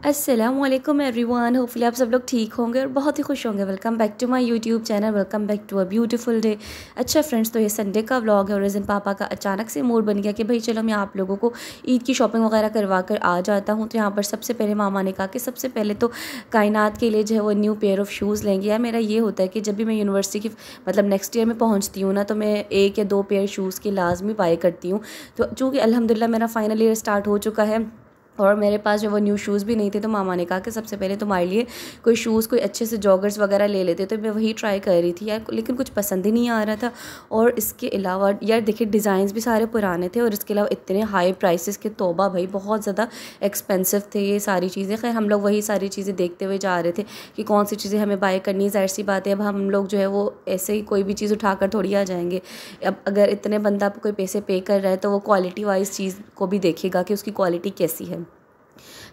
अस्सलामुअलैकुम everyone, hopefully आप सब लोग ठीक होंगे और बहुत ही खुश होंगे। Welcome back to my YouTube channel, welcome back to a beautiful day. अच्छा फ्रेंड्स, तो ये संडे का व्लॉग है और इस दिन पापा का अचानक से मूड बन गया कि भाई चलो मैं आप लोगों को ईद की शॉपिंग वगैरह करवा कर आ जाता हूँ। तो यहाँ पर सबसे पहले मामा ने कहा कि सबसे पहले तो कायनात के लिए जो है वो न्यू पेयर ऑफ़ शूज़ लेंगे। या मेरा ये होता है कि जब भी मैं यूनिवर्सिटी की मतलब नेक्स्ट ईयर में पहुँचती हूँ ना, तो मैं 1 या 2 पेयर शूज़ की लाजमी बाय करती हूँ। तो चूँकि अल्हम्दुलिल्लाह मेरा फाइनल ईयर स्टार्ट हो चुका है और मेरे पास जो वो न्यू शूज़ भी नहीं थे, तो मामा ने कहा कि सबसे पहले तुम्हारे लिए कोई शूज़, कोई अच्छे से जॉगर्स वगैरह ले लेते। तो मैं वही ट्राई कर रही थी यार, लेकिन कुछ पसंद ही नहीं आ रहा था। और इसके अलावा यार देखिए, डिज़ाइंस भी सारे पुराने थे और इसके अलावा इतने हाई प्राइसेस के, तौबा भाई बहुत ज़्यादा एक्सपेंसिव थे ये सारी चीज़ें। खैर हम लोग वही सारी चीज़ें देखते हुए जा रहे थे कि कौन सी चीज़ें हमें बाय करनी है। ज़ाहिर सी बात है, अब हम लोग जो है वो ऐसे ही कोई भी चीज़ उठाकर थोड़ी आ जाएंगे। अब अगर इतने बंदा कोई पैसे पे कर रहा है तो वो क्वालिटी वाइज चीज़ को भी देखेगा कि उसकी क्वालिटी कैसी है।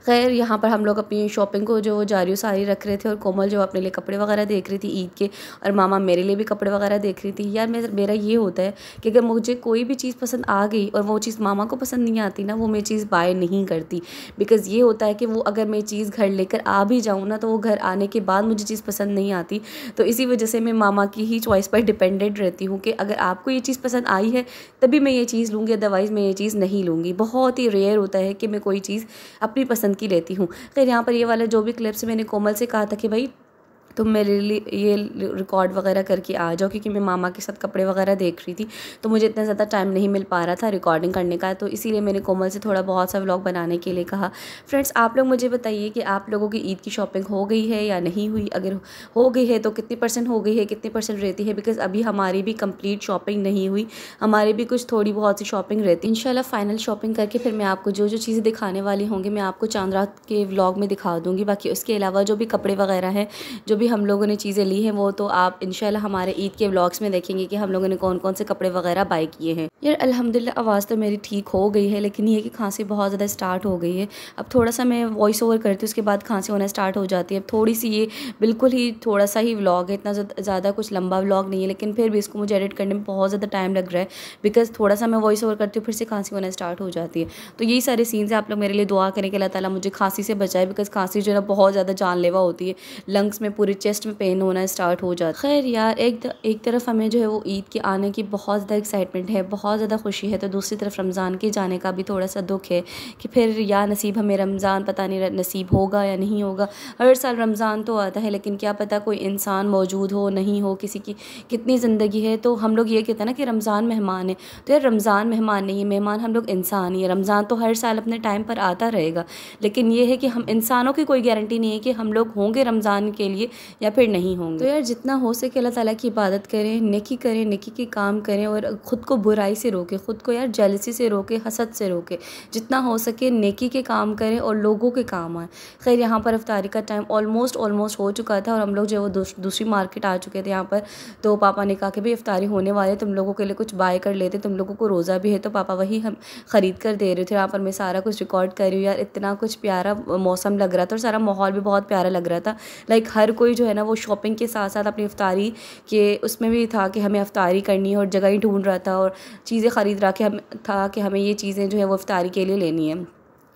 खैर यहाँ पर हम लोग अपनी शॉपिंग को जो जारी सारी रख रहे थे और कोमल जो अपने लिए कपड़े वगैरह देख रही थी ईद के, और मामा मेरे लिए भी कपड़े वगैरह देख रही थी। यार मेरा ये होता है कि अगर मुझे कोई भी चीज़ पसंद आ गई और वो चीज़ मामा को पसंद नहीं आती ना, वो मैं चीज़ बाय नहीं करती। बिकॉज़ ये होता है कि वो अगर मैं चीज़ घर लेकर आ भी जाऊँ ना, तो वो घर आने के बाद मुझे चीज़ पसंद नहीं आती। तो इसी वजह से मैं मामा की ही चॉइस पर डिपेंडेंट रहती हूँ कि अगर आपको ये चीज़ पसंद आई है तभी मैं ये चीज़ लूँगी, अदरवाइज़ मैं ये चीज़ नहीं लूँगी। बहुत ही रेयर होता है कि मैं कोई चीज़ अपनी पसंद की लेती हूँ। खैर यहाँ पर ये वाला जो भी क्लिप्स मैंने कोमल से कहा था कि भाई तुम मेरे लिए ये रिकॉर्ड वगैरह करके आ जाओ, क्योंकि मैं मामा के साथ कपड़े वगैरह देख रही थी तो मुझे इतना ज़्यादा टाइम नहीं मिल पा रहा था रिकॉर्डिंग करने का। तो इसीलिए मैंने कोमल से थोड़ा बहुत सा व्लॉग बनाने के लिए कहा। फ्रेंड्स, आप लोग मुझे बताइए कि आप लोगों की ईद की शॉपिंग हो गई है या नहीं हुई। अगर हो गई है तो कितनी % हो गई है, कितनी % रहती है। बिकॉज़ अभी हमारी भी कंप्लीट शॉपिंग नहीं हुई, हमारी भी कुछ थोड़ी बहुत सी शॉपिंग रहती है। इंशाल्लाह फाइनल शॉपिंग करके फिर मैं आपको जो जो चीज़ें दिखाने वाली होंगी मैं आपको चांद रात के व्लॉग में दिखा दूँगी। बाकी उसके अलावा जो भी कपड़े वगैरह हैं, जो भी हम लोगों ने चीज़ें ली हैं, वो तो आप इंशाल्लाह हमारे ईद के व्लॉग्स में देखेंगे कि हम लोगों ने कौन कौन से कपड़े वगैरह बाय किए हैं। यार अल्हम्दुलिल्लाह आवाज़ तो मेरी ठीक हो गई है, लेकिन ये है कि खांसी बहुत ज़्यादा स्टार्ट हो गई है। अब थोड़ा सा मैं वॉइस ओवर करती हूँ, उसके बाद खांसी होना स्टार्ट हो जाती है। अब थोड़ी सी ये बिल्कुल ही थोड़ा सा ही व्लॉग है, इतना ज़्यादा कुछ लंबा व्लॉग नहीं है, लेकिन फिर भी इसको मुझे एडिट करने में बहुत ज़्यादा टाइम लग रहा है। बिकॉज़ थोड़ा सा मैं वॉइस ओवर करती हूँ, फिर से खांसी होना स्टार्ट हो जाती है। तो यही सारे सीन्स हैं। आप लोग मेरे लिए दुआ करें कि अल्लाह ताला मुझे खांसी से बचाए। बिकॉज़ खांसी जो है ना बहुत ज़्यादा जानलेवा होती है, लंग्स में, पूरी चेस्ट में पेन होना स्टार्ट हो जाता है। खैर यार, एक तरफ हमें जो है वो ईद के आने की बहुत ज़्यादा एक्साइटमेंट है, बहुत ज़्यादा खुशी है, तो दूसरी तरफ रमज़ान के जाने का भी थोड़ा सा दुख है कि फिर या नसीब हमें रमज़ान, पता नहीं नसीब होगा या नहीं होगा। हर साल रमज़ान तो आता है, लेकिन क्या पता कोई इंसान मौजूद हो, नहीं हो, किसी की कितनी ज़िंदगी है। तो हम लोग ये कहते हैं ना कि रमज़ान मेहमान है, तो यार रमज़ान मेहमान नहीं है, मेहमान हम लोग इंसान ही है। रमज़ान तो हर साल अपने टाइम पर आता रहेगा, लेकिन ये है कि हम इंसानों की कोई गारंटी नहीं है कि हम लोग होंगे रमज़ान के लिए या फिर नहीं होंगे। तो यार जितना हो सके अल्लाह ताला की इबादत करें, नेकी करें, नेकी के काम करें और ख़ुद को बुराई से रोकें, ख़ुद को यार जेलसी से रोकें, हसद से रोकें। जितना हो सके नेकी के काम करें और लोगों के काम आएँ। खैर यहाँ पर इफ्तारी का टाइम ऑलमोस्ट हो चुका था और हम लोग जो है वो दूसरी मार्केट आ चुके थे यहाँ पर। तो पापा ने कहा कि भाई इफ्तारी होने वाले, तुम लोगों के लिए कुछ बाय कर लेते, तुम लोगों को रोज़ा भी है। तो पापा वही हम ख़रीद कर दे रहे थे। यहाँ पर मैं सारा कुछ रिकॉर्ड कर रही हूँ। यार इतना कुछ प्यारा मौसम लग रहा था और सारा माहौल भी बहुत प्यारा लग रहा था। लाइक हर कोई जो है ना वो शॉपिंग के साथ साथ अपनी इफ्तारी के उसमें भी था कि हमें इफ्तारी करनी है और जगह ही ढूंढ रहा था और चीज़ें ख़रीद रहा कि हमें ये चीज़ें जो है वो इफ्तारी के लिए लेनी है।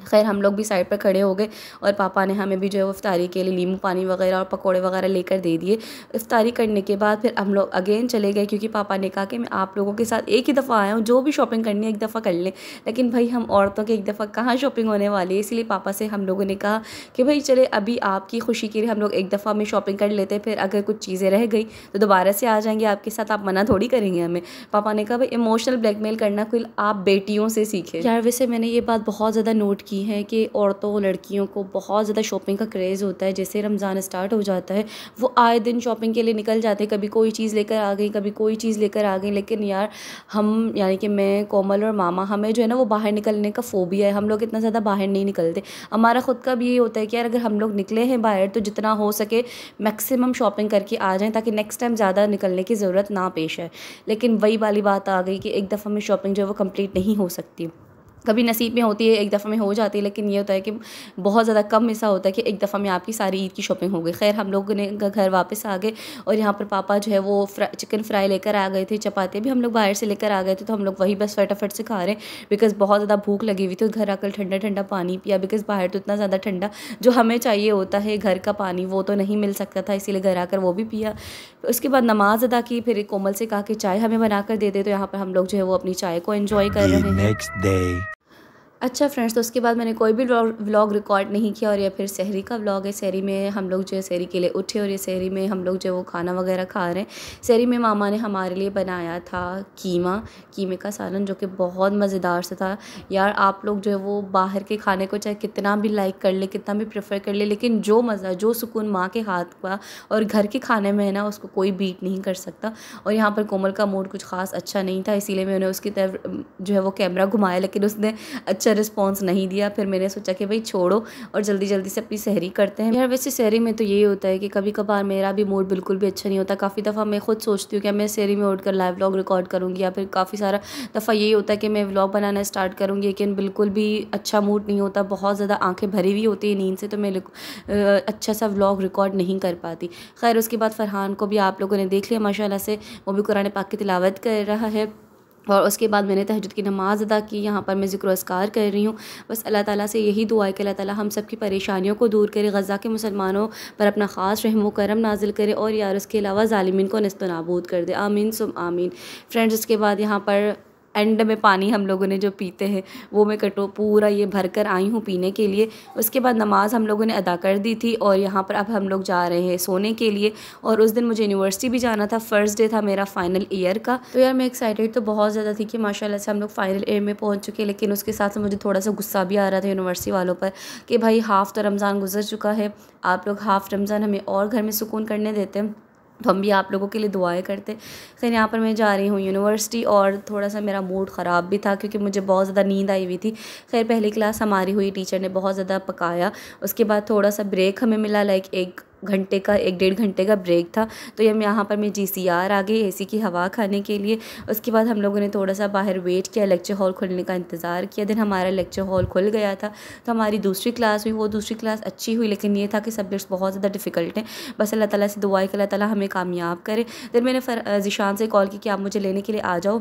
खैर हम लोग भी साइड पर खड़े हो गए और पापा ने हमें भी जो है वो इफ्तारी के लिए नींबू पानी वगैरह और पकोड़े वगैरह लेकर दे दिए। इफ्तारी करने के बाद फिर हम लोग अगेन चले गए, क्योंकि पापा ने कहा कि मैं आप लोगों के साथ एक ही दफ़ा आया हूँ, जो भी शॉपिंग करनी है एक दफ़ा कर लें। लेकिन भाई हम औरतों के एक दफ़ा कहाँ शॉपिंग होने वाली है, इसलिए पापा से हम लोगों ने कहा कि भाई चले अभी आपकी खुशी के लिए हम लोग एक दफ़ा में शॉपिंग कर लेते, फिर अगर कुछ चीज़ें रह गई तो दोबारा से आ जाएंगे आपके साथ, आप मना थोड़ी करेंगे हमें। पापा ने कहा भाई इमोशनल ब्लैकमेल करना कोई आप बेटियों से सीखे। यार वैसे मैंने ये बात बहुत ज़्यादा नोट की है कि औरतों, लड़कियों को बहुत ज़्यादा शॉपिंग का क्रेज़ होता है। जैसे रमज़ान स्टार्ट हो जाता है वो आए दिन शॉपिंग के लिए निकल जाते हैं, कभी कोई चीज़ लेकर आ गई, कभी कोई चीज़ लेकर आ गई। लेकिन यार हम यानी कि मैं, कोमल और मामा, हमें जो है ना वो बाहर निकलने का फ़ोबिया है। हम लोग इतना ज़्यादा बाहर नहीं निकलते। हमारा ख़ुद का भी ये होता है कि यार अगर हम लोग निकले हैं बाहर तो जितना हो सके मैक्सिमम शॉपिंग करके आ जाएँ, ताकि नेक्स्ट टाइम ज़्यादा निकलने की ज़रूरत ना पेश आए। लेकिन वही वाली बात आ गई कि एक दफ़ा में शॉपिंग जो है वो कंप्लीट नहीं हो सकती। कभी नसीब में होती है, एक दफ़ा में हो जाती है, लेकिन ये होता है कि बहुत ज़्यादा कम ऐसा होता है कि एक दफ़ा में आपकी सारी ईद की शॉपिंग हो गई। खैर हम लोग ने घर वापस आ गए और यहाँ पर पापा जो है वो चिकन फ्राई लेकर आ गए थे, चपाती भी हम लोग बाहर से लेकर आ गए थे, तो हम लोग वही बस फटाफट से खा रहे हैं बिकॉज़ बहुत ज़्यादा भूख लगी हुई थी। घर आकर ठंडा ठंडा पानी पिया बिकॉज़ बाहर तो इतना ज़्यादा ठंडा जो हमें चाहिए होता है घर का पानी वो तो नहीं मिल सकता था, इसीलिए घर आकर वो भी पिया। उसके बाद नमाज़ अदा की, फिर कोमल से कहा कि चाय हमें बना कर दे दे, तो यहाँ पर हम लोग जो है वो अपनी चाय को एंजॉय कर रहे हैं। अच्छा फ्रेंड्स, तो उसके बाद मैंने कोई भी व्लॉग रिकॉर्ड नहीं किया और ये फिर सहरी का व्लॉग है। सहरी में हम लोग जो है सहरी के लिए उठे और ये सहरी में हम लोग जो वो खाना वगैरह खा रहे हैं। सहरी में मामा ने हमारे लिए बनाया था कीमे का सालन, जो कि बहुत मज़ेदार से था। यार आप लोग जो है वो बाहर के खाने को चाहे कितना भी लाइक कर ले, कितना भी प्रेफर कर ले, लेकिन जो मज़ा जो सुकून माँ के हाथ का और घर के खाने में है ना, उसको कोई बीट नहीं कर सकता। और यहाँ पर कोमल का मूड कुछ ख़ास अच्छा नहीं था, इसीलिए मैंने उसकी तरफ जो है वो कैमरा घुमाया, लेकिन उसने अच्छा रिस्पॉन्स नहीं दिया। फिर मैंने सोचा कि भाई छोड़ो और जल्दी जल्दी से अपनी सहरी करते हैं। यार वैसे सहरी में तो यही होता है कि कभी कभार मेरा भी मूड बिल्कुल भी अच्छा नहीं होता। काफ़ी दफ़ा मैं खुद सोचती हूँ कि मैं सहरी में उठकर लाइव व्लॉग रिकॉर्ड करूँगी, या फिर काफ़ी सारा दफ़ा यही होता है कि मैं व्लॉग बनाना स्टार्ट करूँगी, लेकिन बिल्कुल भी अच्छा मूड नहीं होता, बहुत ज़्यादा आंखें भरी हुई होती है नींद से, तो मैं अच्छा सा व्लॉग रिकॉर्ड नहीं कर पाती। खैर उसके बाद फरहान को भी आप लोगों ने देख लिया माशाल्लाह से, वो भी कुरान पाक की तिलावत कर रहा है। और उसके बाद मैंने तहज्जुद की नमाज़ अदा की। यहाँ पर मैं ज़िक्र अस्कार कर रही हूँ। बस अल्लाह ताला से यही दुआ है कि अल्लाह ताला हम सब की परेशानियों को दूर करे, गज़ा के मुसलमानों पर अपना ख़ास रहम व करम नाजिल करे, और यार उसके अलावा ज़ालिमीन को नस्त नाबूद कर दे, आमीन सुम आमीन। फ्रेंड्स उसके बाद यहाँ पर एंड में पानी हम लोगों ने जो पीते हैं वो मैं पूरा ये भर कर आई हूँ पीने के लिए। उसके बाद नमाज़ हम लोगों ने अदा कर दी थी और यहाँ पर अब हम लोग जा रहे हैं सोने के लिए। और उस दिन मुझे यूनिवर्सिटी भी जाना था, फ़र्स्ट डे था मेरा फ़ाइनल ईयर का। तो यार मैं एक्साइटेड तो बहुत ज़्यादा थी कि माशाल्लाह से हम लोग फ़ाइनल ईयर में पहुँच चुके, लेकिन उसके साथ साथ मुझे थोड़ा सा गुस्सा भी आ रहा था यूनिवर्सिटी वालों पर कि भाई हाफ़ तो रमज़ान गुजर चुका है, आप लोग हाफ़ रमज़ान हमें और घर में सुकून करने देते हैं, तो हम भी आप लोगों के लिए दुआएं करते। खैर यहाँ पर मैं जा रही हूँ यूनिवर्सिटी और थोड़ा सा मेरा मूड ख़राब भी था क्योंकि मुझे बहुत ज़्यादा नींद आई हुई थी। खैर पहली क्लास हमारी हुई, टीचर ने बहुत ज़्यादा पकाया। उसके बाद थोड़ा सा ब्रेक हमें मिला, लाइक 1-1.5 घंटे का ब्रेक था। तो ये यहाँ पर मैं GCR आ गई AC की हवा खाने के लिए। उसके बाद हम लोगों ने थोड़ा सा बाहर वेट किया, लेक्चर हॉल खुलने का इंतज़ार किया। दिन हमारा लेक्चर हॉल खुल गया था, तो हमारी दूसरी क्लास हुई। वो दूसरी क्लास अच्छी हुई, लेकिन ये था कि सब्जेक्ट्स बहुत ज़्यादा डिफ़िकल्ट हैं। बस अल्लाह ताला से दुआ है कि अल्लाह ताला हमें कामयाब करे। फिर मैंने ज़िशान से कॉल की कि आप मुझे लेने के लिए आ जाओ,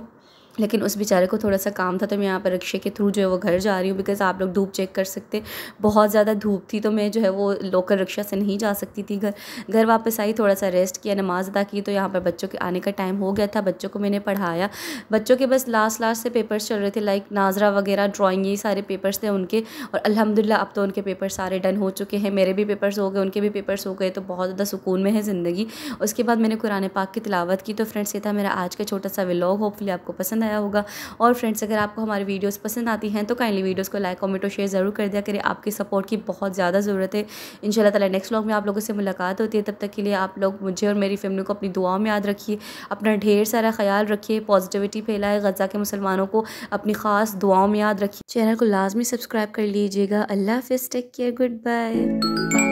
लेकिन उस बेचारे को थोड़ा सा काम था, तो मैं यहाँ पर रिक्शे के थ्रू जो है वो घर जा रही हूँ। बिकॉज़ आप लोग धूप चेक कर सकते, बहुत ज़्यादा धूप थी, तो मैं जो है वो लोकल रिक्शा से नहीं जा सकती थी घर वापस आई, थोड़ा सा रेस्ट किया, नमाज़ अदा की। तो यहाँ पर बच्चों के आने का टाइम हो गया था, बच्चों को मैंने पढ़ाया। बच्चों के बस लास्ट से पेपर्स चल रहे थे, लाइक नाजरा वगैरह, ड्राइंग, यही सारे पेपर्स थे उनके। और अल्हम्दुलिल्लाह अब तो उनके पेपर सारे डन हो चुके हैं, मेरे भी पेपर्स हो गए, उनके भी पेपर्स हो गए, तो बहुत ज़्यादा सुकून में है ज़िंदगी। उसके बाद मैंने कुरान पाक की तिलावत की। तो फ्रेंड्स ये था मेरा आज का छोटा सा व्लॉग, होपफुली आपको पसंद आया होगा। और फ्रेंड्स अगर आपको हमारी वीडियोस पसंद आती हैं तो काइंडली वीडियोस को लाइक कमेंट और शेयर ज़रूर कर दिया करें, आपकी सपोर्ट की बहुत ज़्यादा ज़रूरत है। इंशाल्लाह ताला नेक्स्ट व्लॉग में आप लोगों से मुलाकात होती है, तब तक के लिए आप लोग मुझे और मेरी फैमिली को अपनी दुआओं में याद रखिए, अपना ढेर सारा ख्याल रखिए, पॉजिटिविटी फैलाए, गज़ा के मुसलमानों को अपनी ख़ास दुआओं में याद रखिए। चैनल को लाजमी सब्सक्राइब कर लीजिएगा। अल्लाह हाफ़िज़, टेक केयर, गुड बाय।